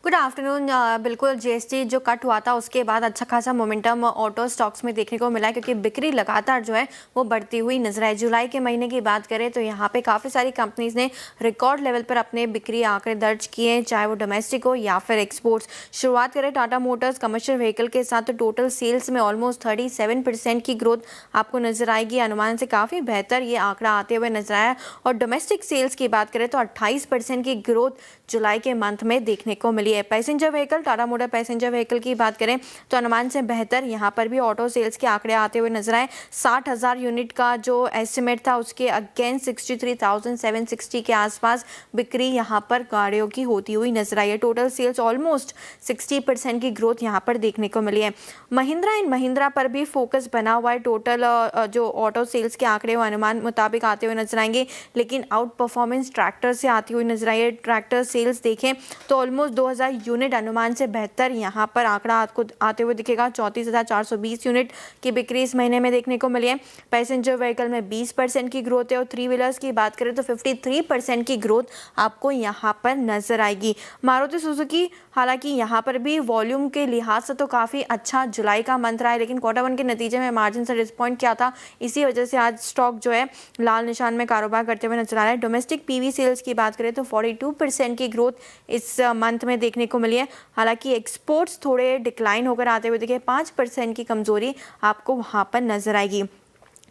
Good afternoon. बिल्कुल GST जो cut हुआ था उसके बाद अच्छा खासा मोमेंटम ऑटो स्टॉक्स में देखने को मिला है, क्योंकि बिक्री लगातार जो है वो बढ़ती हुई नजर आई। जुलाई के महीने की बात करें तो यहाँ पे काफ़ी सारी कंपनीज ने रिकॉर्ड लेवल पर अपने बिक्री आंकड़े दर्ज किए हैं, चाहे वो डोमेस्टिक हो या फिर एक्सपोर्ट्स। शुरुआत करें टाटा मोटर्स कमर्शियल व्हीकल के साथ, तो टोटल सेल्स में ऑलमोस्ट 37% की ग्रोथ आपको नजर आएगी। अनुमान से काफ़ी बेहतर ये आंकड़ा आते हुए नजर आया। और डोमेस्टिक सेल्स की बात करें तो 28% की ग्रोथ जुलाई के मंथ में देखने को मिली है। Passenger vehicle, Tata motor passenger vehicle की बात करें तो अनुमान से बेहतर यहाँ पर भी ऑटो सेल्स के आंकड़े आते हुए नजर आए। 60,000 यूनिट का जो एस्टिमेट था उसके अगेंस्ट 63,760 के आसपास बिक्री यहाँ पर गाड़ियों की होती हुई नजर आई है। टोटल सेल्स ऑलमोस्ट 60% की ग्रोथ यहाँ पर देखने को मिली है। महिंद्रा एंड महिंद्रा पर भी फोकस बना हुआ है। टोटल जो ऑटो सेल्स के आंकड़े वो अनुमान मुताबिक आते हुए नजर आएंगे, लेकिन आउट परफॉर्मेंस ट्रैक्टर से आती हुई नजर आई है। ट्रैक्टर सेल्स देखें तो ऑलमोस्ट 2000 यूनिट अनुमान से बेहतर यहाँ पर आंकड़ा आपको आते हुए दिखेगा। 34,420 यूनिट की बिक्री इस महीने में देखने को मिली है। पैसेंजर व्हीकल में 20% की ग्रोथ है और थ्री व्हीलर्स की बात करें तो 53% की ग्रोथ आपको यहाँ पर नजर आएगी। मारुति सुजुकी हालांकि यहाँ पर भी वॉल्यूम के लिहाज से तो काफ़ी अच्छा जुलाई का मंथ रहा है, लेकिन क्वार्टर वन के नतीजे में मार्जिन से डिसपॉइंट किया था। इसी वजह से आज स्टॉक जो है लाल निशान में कारोबार करते हुए नजर आ रहा है। डोमेस्टिक पीवी सेल्स की बात करें तो 42% की ग्रोथ इस मंथ में देखने को मिली है। हालांकि एक्सपोर्ट्स थोड़े डिक्लाइन होकर आते हुए दिखे, 5% की कमजोरी आपको वहां पर नजर आएगी।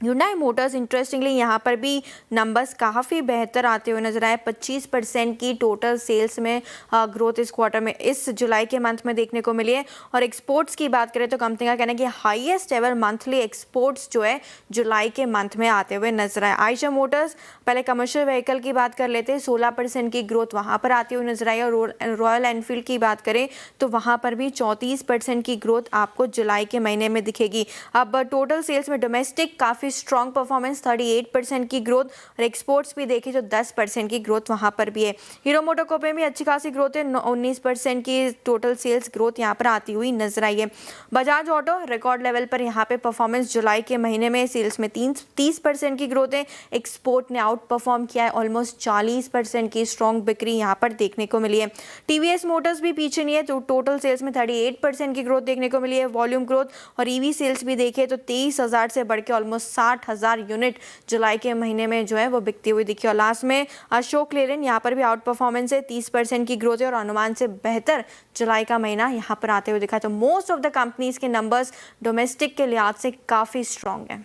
Hyundai मोटर्स इंटरेस्टिंगली यहाँ पर भी नंबर्स काफ़ी बेहतर आते हुए नजर आए। 25% की टोटल सेल्स में ग्रोथ इस क्वार्टर में, इस जुलाई के मंथ में देखने को मिली है। और एक्सपोर्ट्स की बात करें तो कंपनी का कहना है कि हाईएस्ट एवर मंथली एक्सपोर्ट्स जो है जुलाई के मंथ में आते हुए नजर आए। आयशर मोटर्स, पहले कमर्शियल व्हीकल की बात कर लेते हैं, 16% की ग्रोथ वहाँ पर आती हुई नजर आई। और रॉयल एनफील्ड की बात करें तो वहाँ पर भी 34% की ग्रोथ आपको जुलाई के महीने में दिखेगी। अब टोटल सेल्स में डोमेस्टिक काफ़ी स्ट्रॉन्ग परफॉर्मेंस, 38% की ग्रोथ, और एक्सपोर्ट्स भी देखें तो 10% की ग्रोथ वहां पर भी है। हीरो मोटोकॉर्प में भी अच्छी खासी ग्रोथ है, 19% की टोटल सेल्स ग्रोथ यहां पर आती हुई नजर आई है। बजाज ऑटो रिकॉर्ड लेवल पर यहां पे परफॉर्मेंस जुलाई के महीने में सेल्स में 30% की ग्रोथ है। एक्सपोर्ट ने आउट परफॉर्म किया है, ऑलमोस्ट 40% की स्ट्रॉन्ग बिक्री यहां पर देखने को मिली है। टीवीएस मोटर्स भी पीछे नहीं है, तो टोटल सेल्स में 38% की ग्रोथ देखने को मिली है, वॉल्यूम ग्रोथ। और ईवी सेल्स भी देखें तो 23,000 से बढ़ के ऑलमोस्ट 60,000 यूनिट जुलाई के महीने में जो है वो बिकती हुई दिखी। और लास्ट में अशोक लेलैंड, यहाँ पर भी आउट परफॉर्मेंस है, 30% की ग्रोथ है और अनुमान से बेहतर जुलाई का महीना यहाँ पर आते हुए दिखा। तो मोस्ट ऑफ द कंपनीज के नंबर्स डोमेस्टिक के लिहाज से काफ़ी स्ट्रॉन्ग है।